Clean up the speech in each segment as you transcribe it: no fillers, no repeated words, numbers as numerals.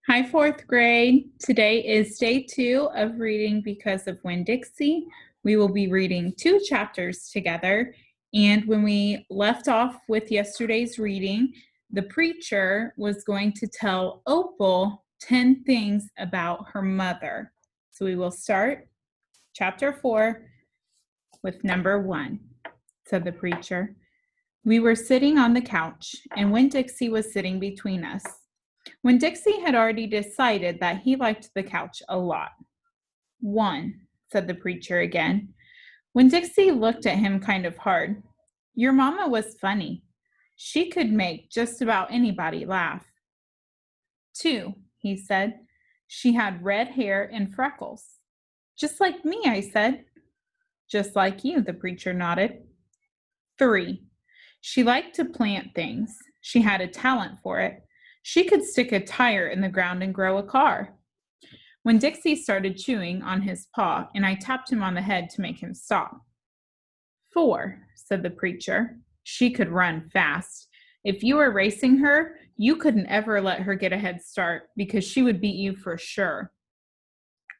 Hi, fourth grade. Today is day 2 of reading because of Winn-Dixie. We will be reading 2 chapters together. And when we left off with yesterday's reading, the preacher was going to tell Opal 10 things about her mother. So we will start chapter 4 with number 1, said the preacher. We were sitting on the couch, and Winn-Dixie was sitting between us. Winn-Dixie had already decided that he liked the couch a lot. 1, said the preacher again. Winn-Dixie looked at him kind of hard. Your mama was funny. She could make just about anybody laugh. 2, he said. She had red hair and freckles. Just like me, I said. Just like you, the preacher nodded. 3, she liked to plant things. She had a talent for it. She could stick a tire in the ground and grow a car. Winn-Dixie started chewing on his paw, and I tapped him on the head to make him stop. 4, said the preacher. She could run fast. If you were racing her, you couldn't ever let her get a head start because she would beat you for sure.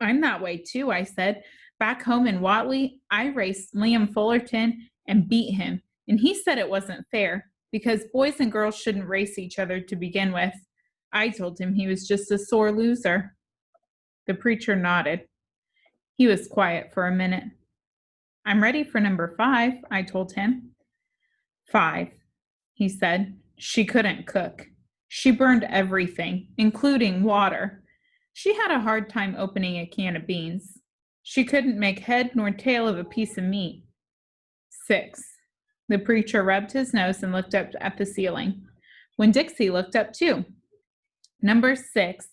I'm that way too, I said. Back home in Watley, I raced Liam Fullerton and beat him, and he said it wasn't fair because boys and girls shouldn't race each other to begin with. I told him he was just a sore loser. The preacher nodded. He was quiet for a minute. I'm ready for number 5, I told him. 5, he said. She couldn't cook. She burned everything, including water. She had a hard time opening a can of beans. She couldn't make head nor tail of a piece of meat. 6, the preacher rubbed his nose and looked up at the ceiling. Winn-Dixie looked up too. Number 6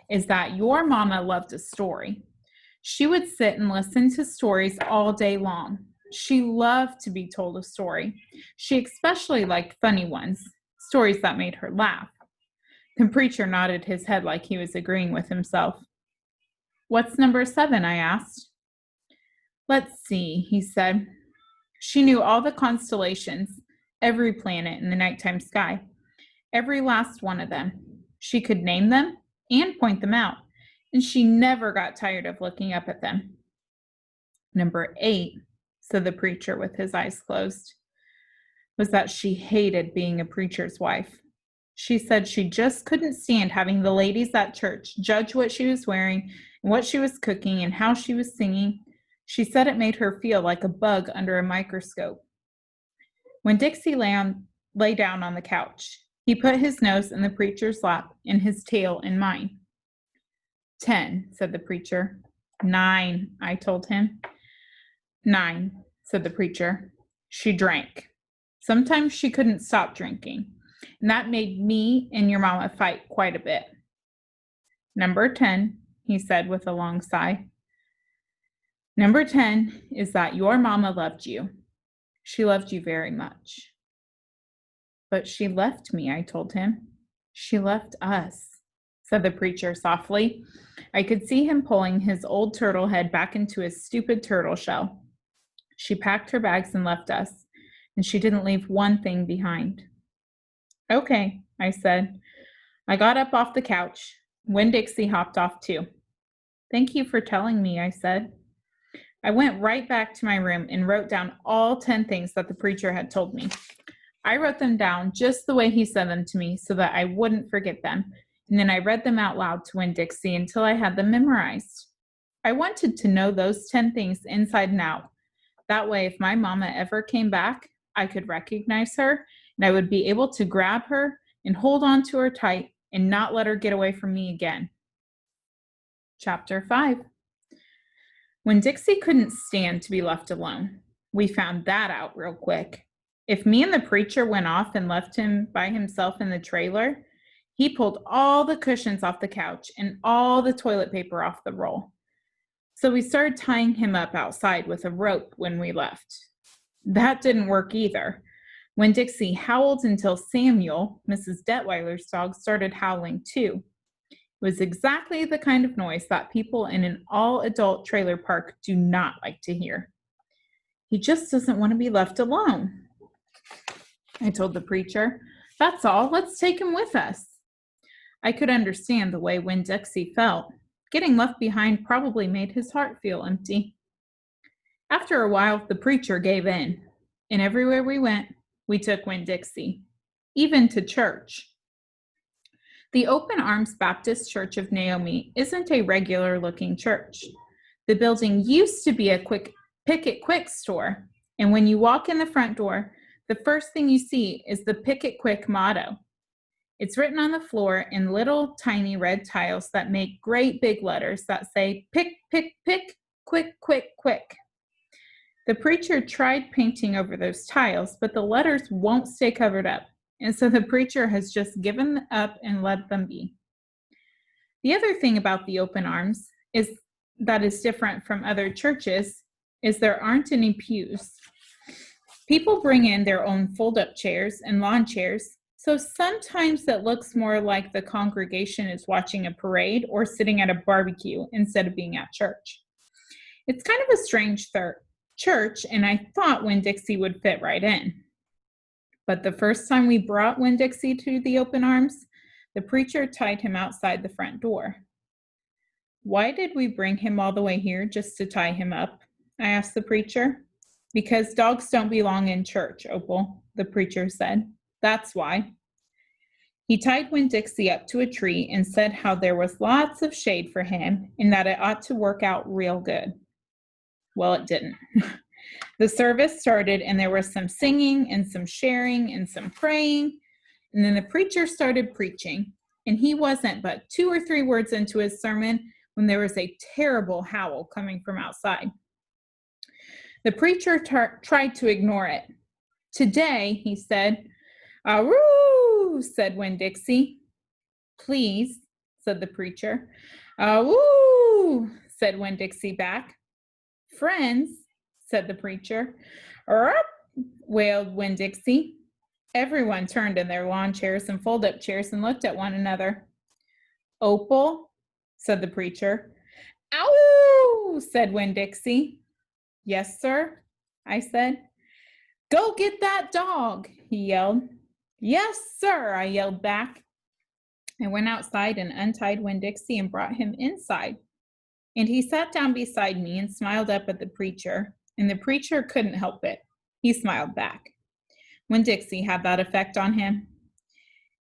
is that your mama loved a story. She would sit and listen to stories all day long. She loved to be told a story. She especially liked funny ones, stories that made her laugh. The preacher nodded his head like he was agreeing with himself. What's number 7? I asked. Let's see, he said. She knew all the constellations, every planet in the nighttime sky, every last one of them. She could name them and point them out, and she never got tired of looking up at them. Number 8, said the preacher with his eyes closed, was that she hated being a preacher's wife. She said she just couldn't stand having the ladies at church judge what she was wearing and what she was cooking and how she was singing. She said it made her feel like a bug under a microscope. Winn-Dixie lay down on the couch. He put his nose in the preacher's lap and his tail in mine. 10, said the preacher. 9, I told him. 9, said the preacher. She drank. Sometimes she couldn't stop drinking, and that made me and your mama fight quite a bit. Number 10, he said with a long sigh. Number 10 is that your mama loved you. She loved you very much. But she left me, I told him. She left us, said the preacher softly. I could see him pulling his old turtle head back into his stupid turtle shell. She packed her bags and left us, and she didn't leave one thing behind. Okay, I said. I got up off the couch. Winn-Dixie hopped off too. Thank you for telling me, I said. I went right back to my room and wrote down all 10 things that the preacher had told me. I wrote them down just the way he said them to me so that I wouldn't forget them, and then I read them out loud to Winn-Dixie until I had them memorized. I wanted to know those 10 things inside and out. That way, if my mama ever came back, I could recognize her, and I would be able to grab her and hold on to her tight and not let her get away from me again. Chapter 5. Winn-Dixie couldn't stand to be left alone. We found that out real quick. If me and the preacher went off and left him by himself in the trailer, he pulled all the cushions off the couch and all the toilet paper off the roll. So we started tying him up outside with a rope when we left. That didn't work either. Winn-Dixie howled until Samuel, Mrs. Detweiler's dog, started howling too. It was exactly the kind of noise that people in an all-adult trailer park do not like to hear. He just doesn't want to be left alone, I told the preacher. That's all. Let's take him with us. I could understand the way Winn-Dixie felt. Getting left behind probably made his heart feel empty. After a while, the preacher gave in, and everywhere we went, we took Winn-Dixie, even to church. The Open Arms Baptist Church of Naomi isn't a regular-looking church. The building used to be a Picket Quick store, and when you walk in the front door, the first thing you see is the Picket Quick motto. It's written on the floor in little tiny red tiles that make great big letters that say, pick, pick, pick, quick, quick, quick. The preacher tried painting over those tiles, but the letters won't stay covered up, and so the preacher has just given up and let them be. The other thing about the Open Arms that is different from other churches is there aren't any pews. People bring in their own fold-up chairs and lawn chairs, so sometimes it looks more like the congregation is watching a parade or sitting at a barbecue instead of being at church. It's kind of a strange church, and I thought Winn-Dixie would fit right in. But the first time we brought Winn-Dixie to the Open Arms, the preacher tied him outside the front door. Why did we bring him all the way here just to tie him up? I asked the preacher. Because dogs don't belong in church, Opal, the preacher said. That's why. He tied Winn-Dixie up to a tree and said how there was lots of shade for him and that it ought to work out real good. Well, it didn't. The service started and there was some singing and some sharing and some praying. And then the preacher started preaching. And he wasn't but 2 or 3 words into his sermon when there was a terrible howl coming from outside. The preacher tried to ignore it. Today, he said. "Awoo," said Winn-Dixie. "Please," said the preacher. "Awoo," said Winn-Dixie back. "Friends," said the preacher. "Up," wailed Winn-Dixie. Everyone turned in their lawn chairs and fold-up chairs and looked at one another. "Opal," said the preacher. "Ow," said Winn-Dixie. "Yes, sir," I said. "Go get that dog," he yelled. "Yes, sir," I yelled back. I went outside and untied Winn-Dixie and brought him inside. And he sat down beside me and smiled up at the preacher, and the preacher couldn't help it. He smiled back. Winn-Dixie had that effect on him.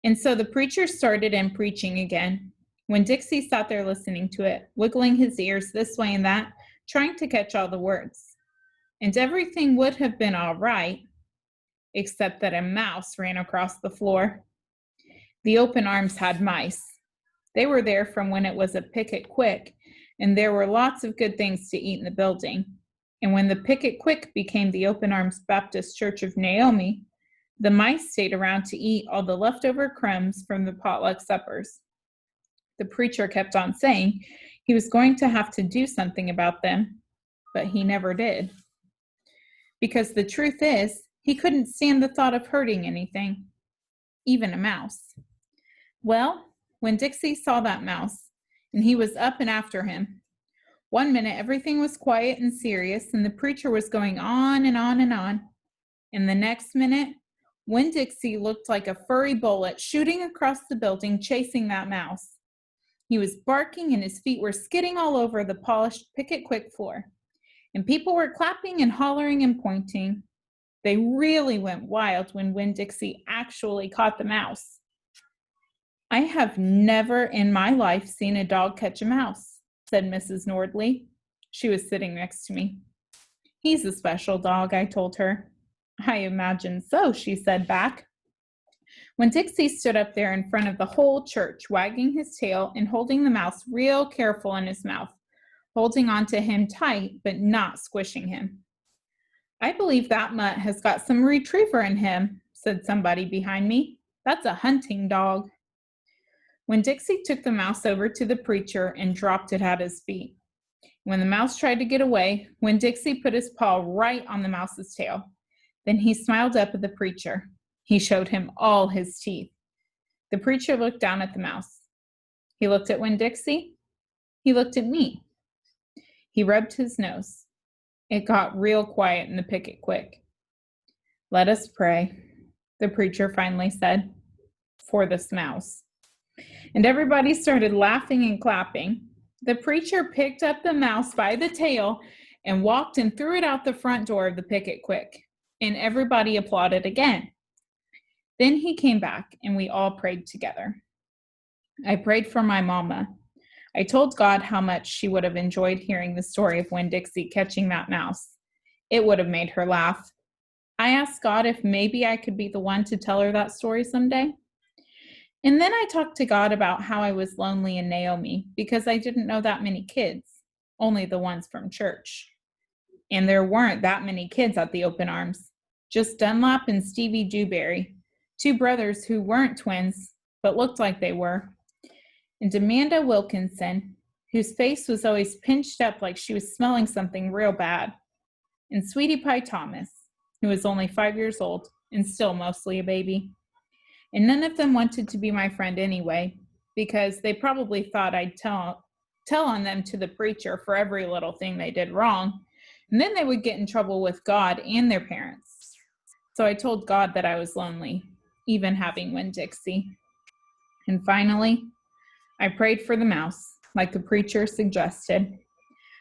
And so the preacher started in preaching again. Winn-Dixie sat there listening to it, wiggling his ears this way and that, trying to catch all the words. And everything would have been all right, except that a mouse ran across the floor. The Open Arms had mice. They were there from when it was a Picket Quick, and there were lots of good things to eat in the building. And when the Picket Quick became the Open Arms Baptist Church of Naomi, the mice stayed around to eat all the leftover crumbs from the potluck suppers. The preacher kept on saying he was going to have to do something about them, but he never did. Because the truth is, he couldn't stand the thought of hurting anything, even a mouse. Well, Winn-Dixie saw that mouse, and he was up and after him. One minute, everything was quiet and serious, and the preacher was going on and on and on. And the next minute, Winn-Dixie looked like a furry bullet shooting across the building, chasing that mouse. He was barking, and his feet were skidding all over the polished Picket Quick floor. And people were clapping and hollering and pointing. They really went wild when Winn-Dixie actually caught the mouse. "I have never in my life seen a dog catch a mouse," said Mrs. Nordley. She was sitting next to me. "He's a special dog," I told her. "I imagine so," she said back. Winn-Dixie stood up there in front of the whole church, wagging his tail and holding the mouse real careful in his mouth, holding on to him tight, but not squishing him. "I believe that mutt has got some retriever in him," said somebody behind me. "That's a hunting dog." Winn-Dixie took the mouse over to the preacher and dropped it at his feet. When the mouse tried to get away, Winn-Dixie put his paw right on the mouse's tail. Then he smiled up at the preacher. He showed him all his teeth. The preacher looked down at the mouse. He looked at Winn-Dixie. He looked at me. He rubbed his nose. It got real quiet in the Picket Quick. "Let us pray," the preacher finally said, "for this mouse." And everybody started laughing and clapping. The preacher picked up the mouse by the tail and walked and threw it out the front door of the picket quick. And everybody applauded again. Then he came back and we all prayed together. I prayed for my mama. I told God how much she would have enjoyed hearing the story of Winn-Dixie catching that mouse. It would have made her laugh. I asked God if maybe I could be the one to tell her that story someday. And then I talked to God about how I was lonely in Naomi because I didn't know that many kids, only the ones from church. And there weren't that many kids at the open arms, just Dunlap and Stevie Dewberry, two brothers who weren't twins, but looked like they were, and Amanda Wilkinson, whose face was always pinched up like she was smelling something real bad, and Sweetie Pie Thomas, who was only 5 years old and still mostly a baby. And none of them wanted to be my friend anyway, because they probably thought I'd tell on them to the preacher for every little thing they did wrong, and then they would get in trouble with God and their parents. So I told God that I was lonely, even having Winn-Dixie. And finally, I prayed for the mouse, like the preacher suggested.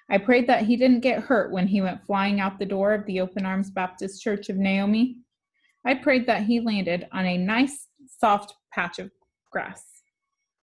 I prayed that he didn't get hurt when he went flying out the door of the Open Arms Baptist Church of Naomi. I prayed that he landed on a nice, soft patch of grass.